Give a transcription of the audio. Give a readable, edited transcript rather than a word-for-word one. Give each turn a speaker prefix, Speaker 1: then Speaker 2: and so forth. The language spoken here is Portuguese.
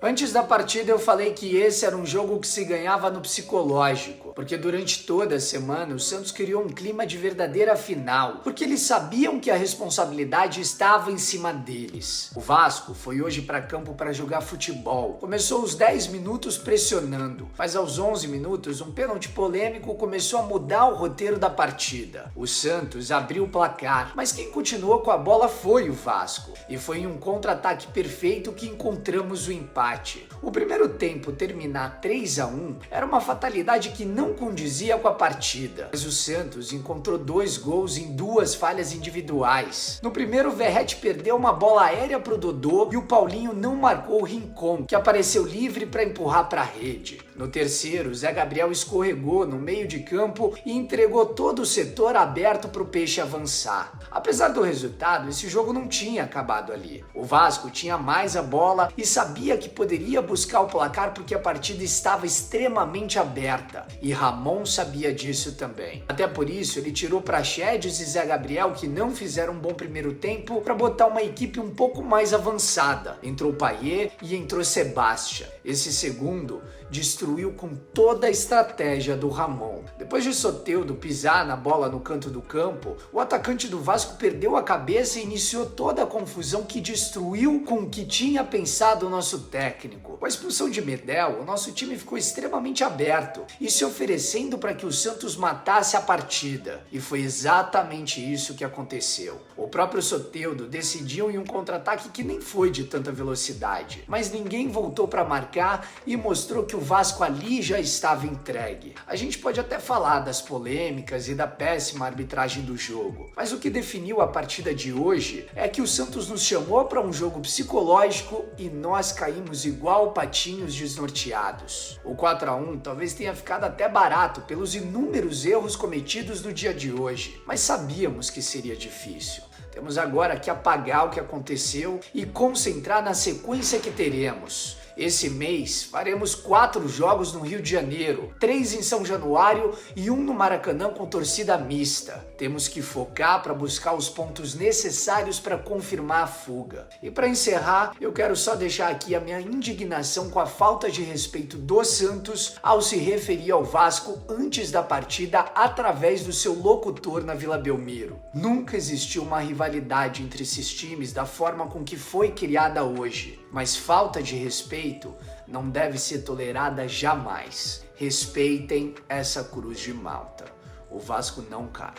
Speaker 1: Antes da partida eu falei que esse era um jogo que se ganhava no psicológico, porque durante toda a semana o Santos criou um clima de verdadeira final, porque eles sabiam que a responsabilidade estava em cima deles. O Vasco foi hoje para campo para jogar futebol. Começou os 10 minutos pressionando, mas aos 11 minutos um pênalti polêmico começou a mudar o roteiro da partida. O Santos abriu o placar, mas quem continuou com a bola foi o Vasco, e foi em um contra-ataque perfeito que encontramos o empate. O primeiro tempo terminar 3-1 era uma fatalidade que não condizia com a partida, mas o Santos encontrou 2 gols em 2 falhas individuais. No primeiro, o Verratti perdeu uma bola aérea pro Dodô e o Paulinho não marcou o Rincon, que apareceu livre para empurrar para a rede. No terceiro, Zé Gabriel escorregou no meio de campo e entregou todo o setor aberto para o Peixe avançar. Apesar do resultado, esse jogo não tinha acabado ali. O Vasco tinha mais a bola e sabia que poderia buscar o placar porque a partida estava extremamente aberta, e Ramon sabia disso também. Até por isso ele tirou Praxedes e Zé Gabriel, que não fizeram um bom primeiro tempo, para botar uma equipe um pouco mais avançada. Entrou Payet e entrou Sebastião. Esse segundo destruiu com toda a estratégia do Ramon. Depois de Soteldo pisar na bola no canto do campo, o atacante do Vasco perdeu a cabeça e iniciou toda a confusão que destruiu com o que tinha pensado o nosso técnico. Com a expulsão de Medel, o nosso time ficou extremamente aberto e se oferecendo para que o Santos matasse a partida. E foi exatamente isso que aconteceu. O próprio Soteldo decidiu em um contra-ataque que nem foi de tanta velocidade, mas ninguém voltou para marcar e mostrou que o Vasco ali já estava entregue. A gente pode até falar das polêmicas e da péssima arbitragem do jogo, mas o que definiu a partida de hoje é que o Santos nos chamou para um jogo psicológico e nós caímos igual patinhos desnorteados. O 4-1 talvez tenha ficado até barato pelos inúmeros erros cometidos no dia de hoje, mas sabíamos que seria difícil. Temos agora que apagar o que aconteceu e concentrar na sequência que teremos. Esse mês faremos 4 jogos no Rio de Janeiro, 3 em São Januário e 1 no Maracanã com torcida mista. Temos que focar para buscar os pontos necessários para confirmar a fuga. E para encerrar, eu quero só deixar aqui a minha indignação com a falta de respeito do Santos ao se referir ao Vasco antes da partida através do seu locutor na Vila Belmiro. Nunca existiu uma rivalidade entre esses times da forma com que foi criada hoje, mas falta de respeito não deve ser tolerada jamais. Respeitem essa cruz de Malta. O Vasco não cai.